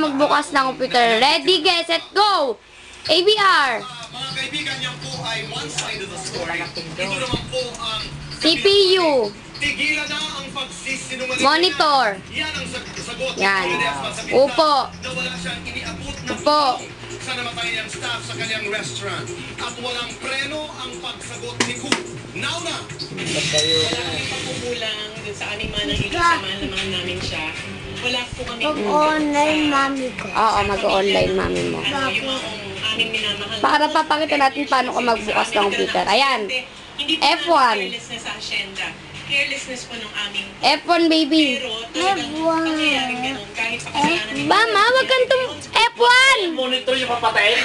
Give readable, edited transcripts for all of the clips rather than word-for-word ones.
magbukas ng computer. Ready, guys, let's go! ABR. Mga kaibigan, yan po ay one side of the story. Ito naman po ang CPU. tigilan na ang pagsisinungaling. Monitor. Yan ang sagot. Yan. Upo. Na wala siyang iniabot na Upo. sa namatay niyang staff sa kanyang restaurant. At walang preno ang pagsagot ni Ku. Now na! Wala kami pagkukulang dun sa anima ng ikasamahan naman namin siya. Wala po kami Mag-online mami ko. Oo, mag-online mami mo. yung aming minamahal. Para papakita natin paano ka magbukas ng computer. Ayan. Hindi po F1. carelessness sa asyenda. Carelessness po ng aming F1, baby. pero talagang pangyayaring ganun kahit pa kasalanan ni Mama, wag kang F1! Monitor yung papatayin.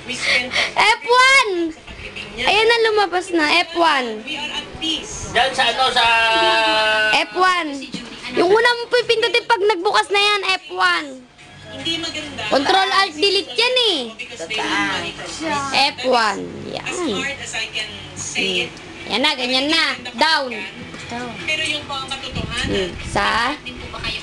we spent F1! sa paglibing niya. Ayan na, lumabas na. F1. We are at peace. Diyan sa ano, sa... F1. Yung una mo pindutin pag nagbukas na yan, F1. Hindi maganda. Control Alt Delete yan eh. Because they want money from us. F1. As Yan. hard as I can say it. Yan na, ganyan na. Down. Pero yung po ang katotohanan. Sa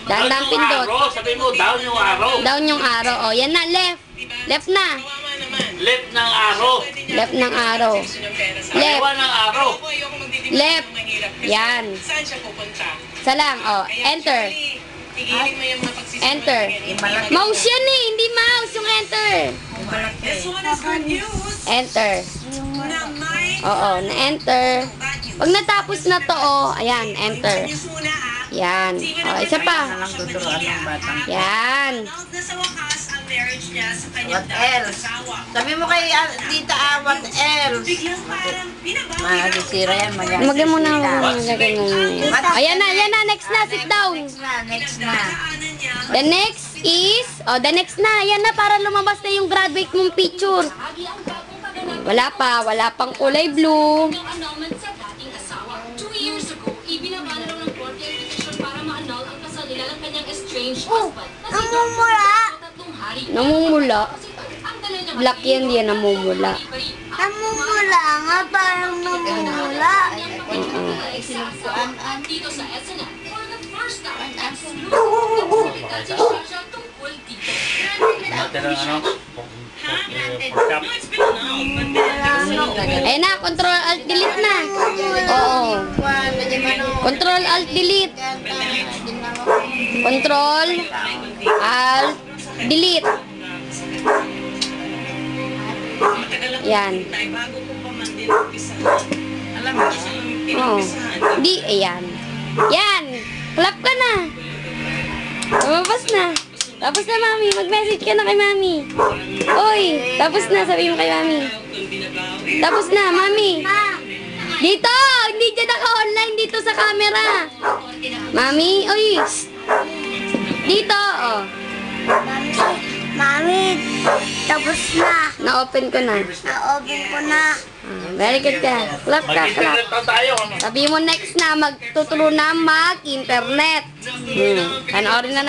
Down daang yung pindot. araw. Sabi mo, down yung araw. Down yung arrow. O, yan na, left. Diba? Left na. Kawawa naman. Left ng araw. Pwede niya Left ng araw. gusto niyang pera sa Left. Kaliwa ng araw. Ayoko magdidikit Left. ng mahirap. Kasi Yan. Saan siya pupunta? Sa lang. O, Kaya enter. actually, tigilin mo yung mga pagsisimula. Enter. Mouse yan eh. Hindi mouse yung enter. This one is good news. Enter. Na may Oo, na-enter. bad news. Pag natapos na to, o, ayan, enter. News muna Yan. O, isa pa. Yan. Announce na sa wakas ang marriage niya sa kanyang What dating else? asawa. Sabi mo kay Tita what else? Biglang parang binabawi Masisira yan, Magyan mo na. Magyan mo na. Ayan na, ayan na. Next na. Sit down. Next na. Pinagdadaanan niya. The next is, the next na. Ayan na, para lumabas na yung graduate mong picture. Wala pa. Wala pang kulay blue. ng annulment sa dating asawa. 2 years ago, ibinaba na raw ng korte ang petisyon para ma-annul ang kasal nila ng kanyang estranged husband. namumula. Tatlong hari. Namumula. Ang dala niya Black yan, di yan namumula. Namumula nga, parang namumula. Dito sa SNL, for the first time, exclusive si Shasha tungkol dito. Natin ang ano. No, it's been announced. But then, Ayan na, Control Alt Delete na. Oo. Control Alt Delete. Control Alt Delete. matagal ako Yan. tayo bago ko pa man din umpisahan. Alam mo, siya lang yung Oo. pinumpisahan. Di, ayan. Yan. Clap ka na. Lumabas na. Tapos na, Mami. Mag-message ka na kay Mami. Oy, tapos na. Sabi mo kay Mami. Kung binabawi. Tapos na, Mami. Dito! Hindi dyan naka-online dito sa camera. Mami, oy. Dito, oh. Mami, tapos na. Na-open ko na. Na-open ko na. Very good ka. Clap ka, clap. Mag-internet na tayo. Sabi mo next na, magtuturo na mag-internet. Panoorin na